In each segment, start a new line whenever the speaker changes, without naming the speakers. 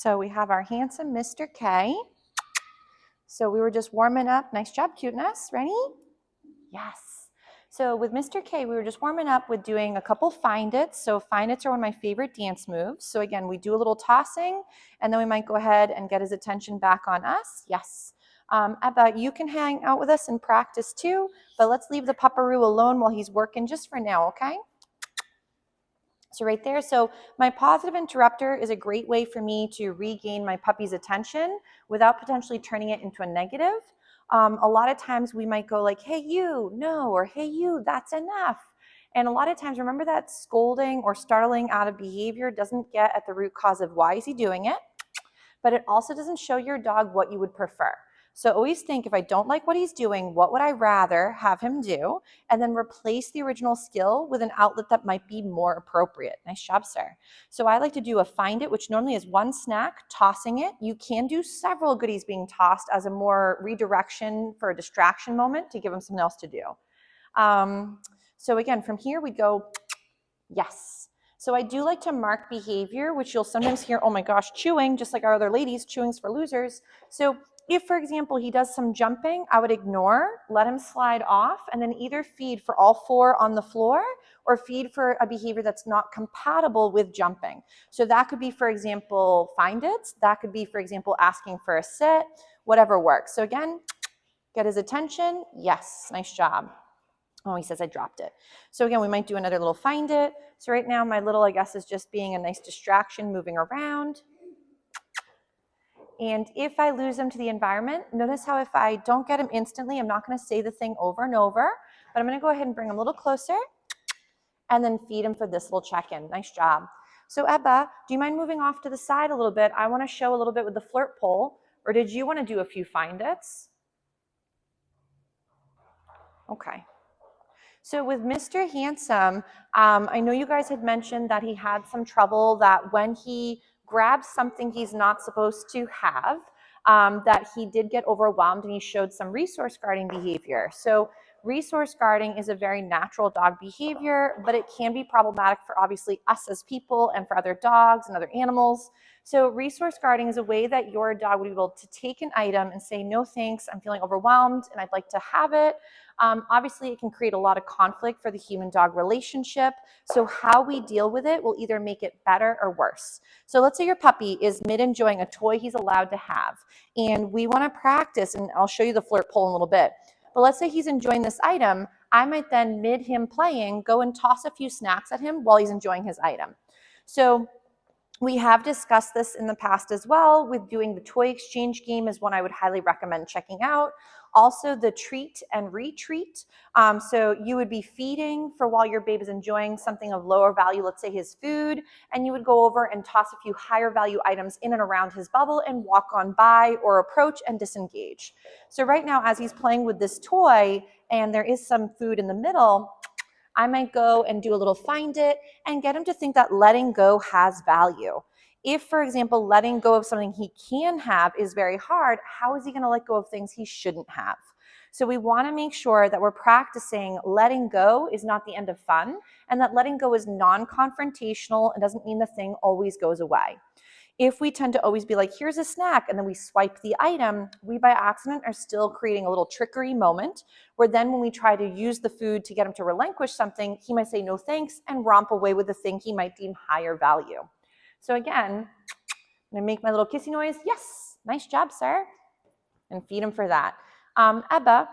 So we have our handsome Mr. K. So we were just warming up. Nice job, cuteness. Ready? Yes. So with Mr. K, we were just warming up with doing a couple find its. So find its are one of my favorite dance moves. So again, we do a little tossing, and then we might go ahead and get his attention back on us. Yes. Ebba, you can hang out with us and practice too, but let's leave the pupperoo alone while he's working just for now, okay? So right there, so my positive interrupter is a great way for me to regain my puppy's attention without potentially turning it into a negative. A lot of times we might go like, hey you, no, or hey you, that's enough. And a lot of times, remember that scolding or startling out of behavior doesn't get at the root cause of why is he doing it, but it also doesn't show your dog what you would prefer. So always think, if I don't like what he's doing, what would I rather have him do? And then replace the original skill with an outlet that might be more appropriate. Nice job, sir. So I like to do a find it, which normally is one snack, tossing it. You can do several goodies being tossed as a more redirection for a distraction moment to give him something else to do. So again, from here we go, yes. So I do like to mark behavior, which you'll sometimes hear, oh my gosh, chewing, just like our other ladies, chewing's for losers. So if, for example, he does some jumping, I would ignore, let him slide off, and then either feed for all four on the floor or feed for a behavior that's not compatible with jumping. So that could be, for example, find it. That could be, for example, asking for a sit, whatever works. So again, get his attention. Yes, nice job. Oh, he says I dropped it. So again, we might do another little find it. So right now my little, I guess, is just being a nice distraction, moving around. And if I lose him to the environment, notice how if I don't get him instantly, I'm not going to say the thing over and over, but I'm going to go ahead and bring him a little closer and then feed him for this little check-in. Nice job. So Ebba, do you mind moving off to the side a little bit? I want to show a little bit with the flirt pole, or did you want to do a few find its? Okay. So with Mr. Handsome, I know you guys had mentioned that he had some trouble that when he grabs something he's not supposed to have, that he did get overwhelmed and he showed some resource guarding behavior. So resource guarding is a very natural dog behavior, but it can be problematic for obviously us as people and for other dogs and other animals. So resource guarding is a way that your dog would be able to take an item and say, no thanks, I'm feeling overwhelmed and I'd like to have it. Obviously, it can create a lot of conflict for the human-dog relationship. So how we deal with it will either make it better or worse. So let's say your puppy is mid-enjoying a toy he's allowed to have, and we want to practice, and I'll show you the flirt pole in a little bit. But let's say he's enjoying this item. I might then, mid him playing, go and toss a few snacks at him while he's enjoying his item. So we have discussed this in the past as well with doing the toy exchange game is one I would highly recommend checking out. Also the treat and retreat. So you would be feeding for while your babe is enjoying something of lower value, let's say his food, and you would go over and toss a few higher value items in and around his bubble and walk on by or approach and disengage. So right now, as he's playing with this toy and there is some food in the middle, I might go and do a little find it and get him to think that letting go has value. If, for example, letting go of something he can have is very hard, how is he going to let go of things he shouldn't have? So we want to make sure that we're practicing letting go is not the end of fun, and that letting go is non-confrontational and doesn't mean the thing always goes away. If we tend to always be like, here's a snack, and then we swipe the item, we by accident are still creating a little trickery moment where then when we try to use the food to get him to relinquish something, he might say no thanks and romp away with the thing he might deem higher value. So again, I'm gonna make my little kissy noise. Yes, nice job, sir. And feed him for that. Ebba,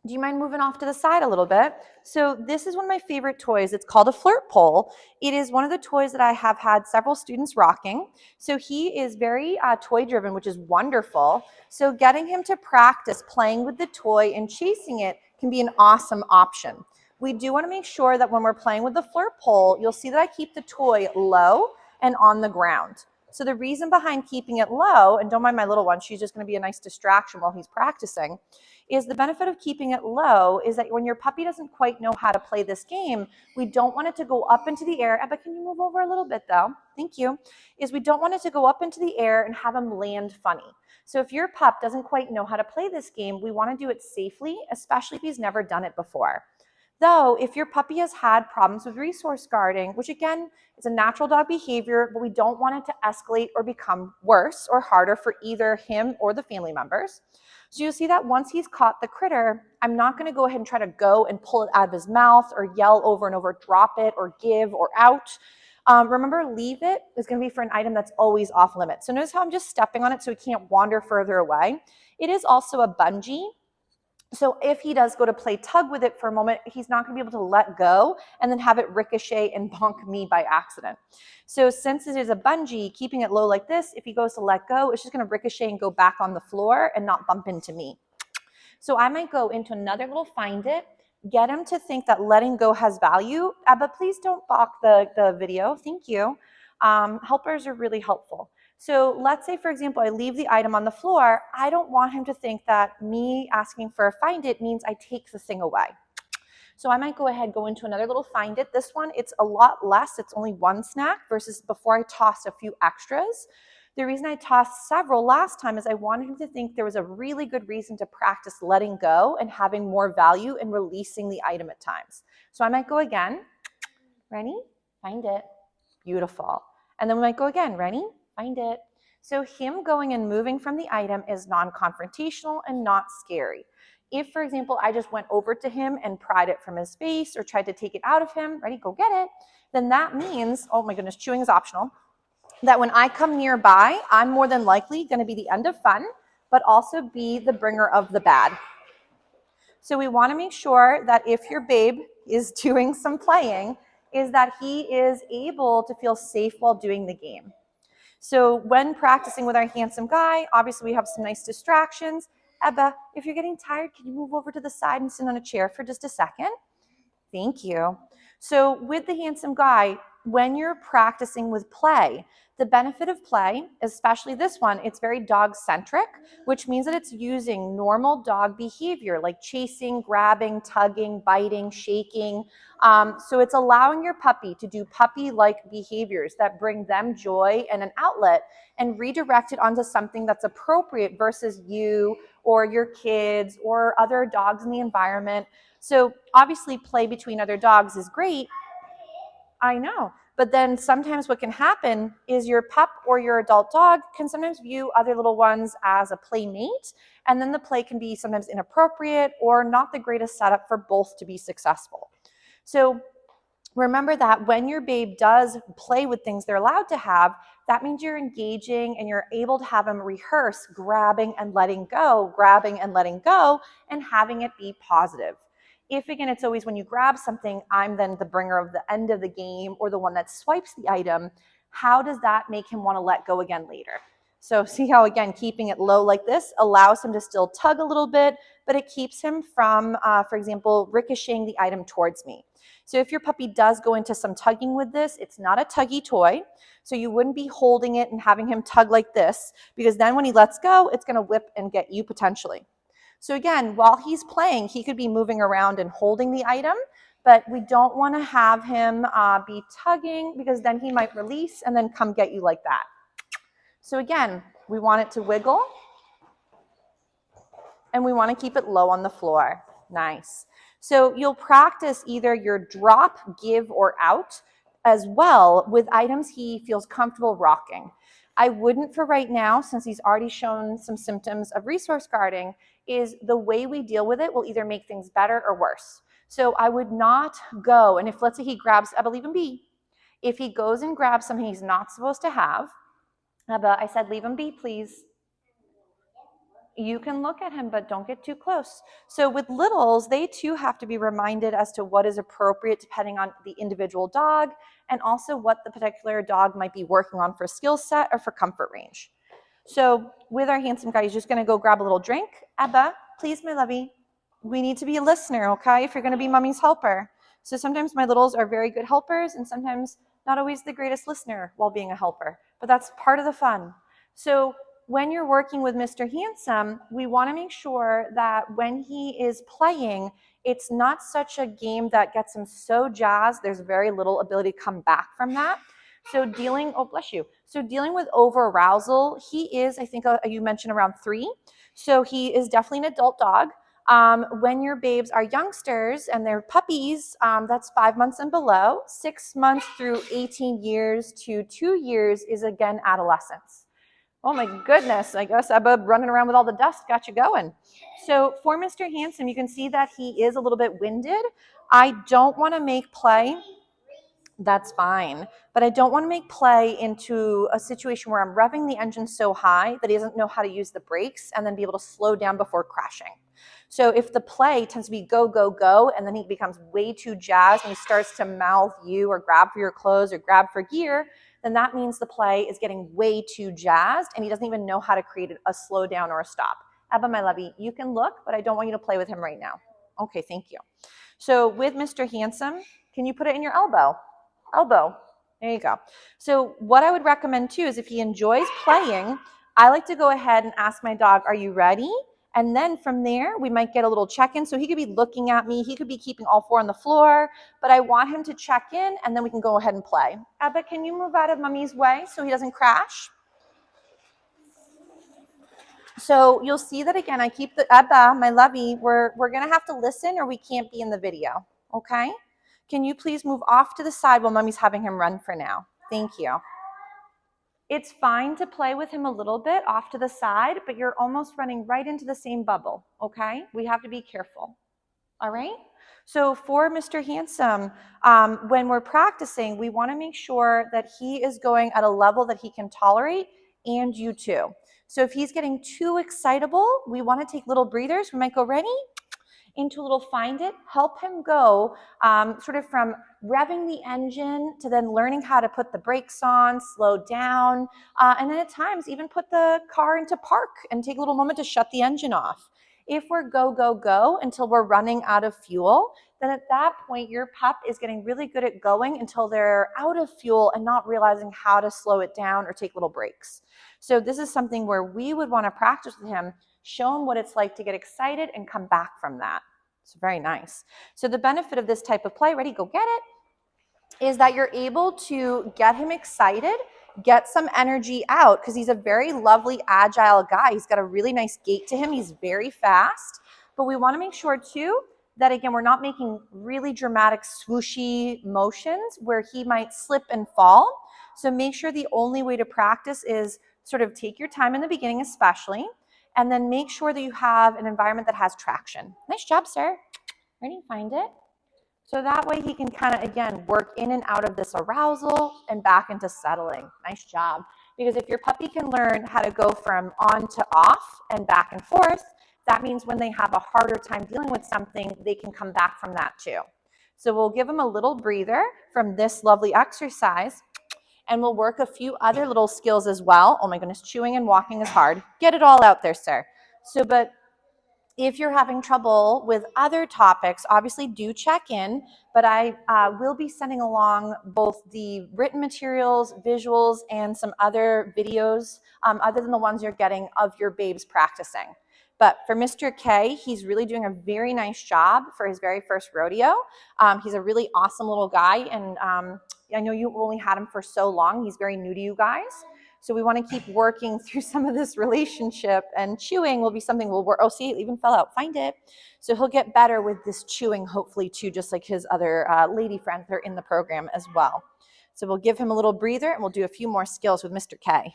do you mind moving off to the side a little bit? So this is one of my favorite toys. It's called a flirt pole. It is one of the toys that I have had several students rocking. So he is very toy driven, which is wonderful. So getting him to practice playing with the toy and chasing it can be an awesome option. We do want to make sure that when we're playing with the flirt pole, you'll see that I keep the toy low and on the ground. So the reason behind keeping it low, and don't mind my little one, she's just going to be a nice distraction while he's practicing, is the benefit of keeping it low is that when your puppy doesn't quite know how to play this game, we don't want it to go up into the air. Ebba, can you move over a little bit though? Thank you. Is we don't want it to go up into the air and have him land funny. So if your pup doesn't quite know how to play this game, we want to do it safely, especially if he's never done it before. Though, if your puppy has had problems with resource guarding, which again is a natural dog behavior, but we don't want it to escalate or become worse or harder for either him or the family members. So you'll see that once he's caught the critter, I'm not going to go ahead and try to go and pull it out of his mouth or yell over and over, drop it or give or out. Remember, leave it is going to be for an item that's always off limits. So notice how I'm just stepping on it so he can't wander further away. It is also a bungee. So if he does go to play tug with it for a moment, he's not going to be able to let go and then have it ricochet and bonk me by accident. So since it is a bungee, keeping it low like this, if he goes to let go, it's just going to ricochet and go back on the floor and not bump into me. So I might go into another little find it, get him to think that letting go has value, but please don't balk the video. Thank you. Helpers are really helpful. So let's say, for example, I leave the item on the floor. I don't want him to think that me asking for a find it means I take the thing away. So I might go ahead, go into another little find it. This one, it's a lot less. It's only one snack versus before I tossed a few extras. The reason I tossed several last time is I wanted him to think there was a really good reason to practice letting go and having more value and releasing the item at times. So I might go again. Ready? Find it. Beautiful. And then we might go again. Ready? Find it. So him going and moving from the item is non-confrontational and not scary. If, for example, I just went over to him and pried it from his face or tried to take it out of him, ready, go get it, then that means, oh my goodness, chewing is optional, that when I come nearby, I'm more than likely going to be the end of fun, but also be the bringer of the bad. So we want to make sure that if your babe is doing some playing, is that he is able to feel safe while doing the game. So when practicing with our handsome guy, obviously we have some nice distractions. Ebba, if you're getting tired, can you move over to the side and sit on a chair for just a second? Thank you. So with the handsome guy, when you're practicing with play, the benefit of play, especially this one, it's very dog-centric, which means that it's using normal dog behavior like chasing, grabbing, tugging, biting, shaking. So it's allowing your puppy to do puppy-like behaviors that bring them joy and an outlet and redirect it onto something that's appropriate versus you or your kids or other dogs in the environment. So obviously play between other dogs is great. I know. But then sometimes what can happen is your pup or your adult dog can sometimes view other little ones as a playmate, and then the play can be sometimes inappropriate or not the greatest setup for both to be successful. So remember that when your babe does play with things they're allowed to have, that means you're engaging and you're able to have them rehearse grabbing and letting go, and having it be positive. If, again, it's always when you grab something, I'm then the bringer of the end of the game or the one that swipes the item, how does that make him want to let go again later? So see how, again, keeping it low like this allows him to still tug a little bit, but it keeps him from, for example, ricocheting the item towards me. So if your puppy does go into some tugging with this, it's not a tuggy toy. So you wouldn't be holding it and having him tug like this, because then when he lets go, it's going to whip and get you potentially. So again, while he's playing, he could be moving around and holding the item, but we don't want to have him be tugging because then he might release and then come get you like that. So again, we want it to wiggle and we want to keep it low on the floor. Nice. So you'll practice either your drop, give, or out as well with items he feels comfortable rocking. I wouldn't for right now, since he's already shown some symptoms of resource guarding, is the way we deal with it will either make things better or worse. So I would not go, and if let's say he grabs, I believe him be, if he goes and grabs something he's not supposed to have, I said leave him be, please. You can look at him, but don't get too close. So with littles, they too have to be reminded as to what is appropriate depending on the individual dog and also what the particular dog might be working on for skill set or for comfort range. So with our handsome guy, he's just going to go grab a little drink. Ebba, please, my lovey, we need to be a listener, okay, if you're going to be mommy's helper. So sometimes my littles are very good helpers and sometimes not always the greatest listener while being a helper, but that's part of the fun. So when you're working with Mr. Handsome, we want to make sure that when he is playing, it's not such a game that gets him so jazzed, there's very little ability to come back from that. So dealing, oh bless you, so dealing with over arousal, he is, I think you mentioned around 3. So he is definitely an adult dog. When your babes are youngsters and they're puppies, that's 5 months and below. 6 months through 18 years to 2 years is again adolescence. Oh my goodness, I guess Ebba running around with all the dust got you going. So for Mr. Handsome, you can see that he is a little bit winded. I don't want to make play. That's fine. But I don't want to make play into a situation where I'm revving the engine so high that he doesn't know how to use the brakes and then be able to slow down before crashing. So if the play tends to be go, go, go, and then he becomes way too jazzed and he starts to mouth you or grab for your clothes or grab for gear, then that means the play is getting way too jazzed and he doesn't even know how to create a slow down or a stop. Ebba, my lovey, you can look, but I don't want you to play with him right now. Okay, thank you. So with Mr. Handsome, can you put it in your elbow? Elbow. There you go. So what I would recommend too is if he enjoys playing, I like to go ahead and ask my dog, are you ready? And then from there, we might get a little check-in. So he could be looking at me. He could be keeping all four on the floor, but I want him to check in and then we can go ahead and play. Ebba, can you move out of Mummy's way so he doesn't crash? So you'll see that again, I keep the, Ebba, my lovey, we're gonna have to listen or we can't be in the video, okay? Can you please move off to the side while Mummy's having him run for now? Thank you. It's fine to play with him a little bit off to the side, but you're almost running right into the same bubble, okay? We have to be careful, all right? So for Mr. Handsome, when we're practicing, we wanna make sure that he is going at a level that he can tolerate and you too. So if he's getting too excitable, we wanna take little breathers. We might go, ready? Into a little find it, help him go sort of from revving the engine to then learning how to put the brakes on, slow down, and then at times even put the car into park and take a little moment to shut the engine off. If we're go, go, go until we're running out of fuel, then at that point your pup is getting really good at going until they're out of fuel and not realizing how to slow it down or take little breaks. So this is something where we would want to practice with him, show him what it's like to get excited and come back from that. It's very nice. So the benefit of this type of play, ready, go get it, is that you're able to get him excited, get some energy out, because he's a very lovely, agile guy. He's got a really nice gait to him. He's very fast. But we want to make sure too that, again, we're not making really dramatic swooshy motions where he might slip and fall. So make sure the only way to practice is sort of take your time in the beginning especially, and then make sure that you have an environment that has traction. Nice job, sir. Ready? Find it. So that way he can kind of, again, work in and out of this arousal and back into settling. Nice job. Because if your puppy can learn how to go from on to off and back and forth, that means when they have a harder time dealing with something, they can come back from that too. So we'll give them a little breather from this lovely exercise. And we'll work a few other little skills as well. Oh my goodness, chewing and walking is hard. Get it all out there, sir. So, but if you're having trouble with other topics, obviously do check in, but I will be sending along both the written materials, visuals, and some other videos other than the ones you're getting of your babes practicing. But for Mr. K, he's really doing a very nice job for his very first rodeo. He's a really awesome little guy, and I know you only had him for so long. He's very new to you guys. So we want to keep working through some of this relationship, and chewing will be something we'll work. Oh, see, it even fell out. Find it. So he'll get better with this chewing, hopefully, too, just like his other lady friends that are in the program as well. So we'll give him a little breather, and we'll do a few more skills with Mr. K.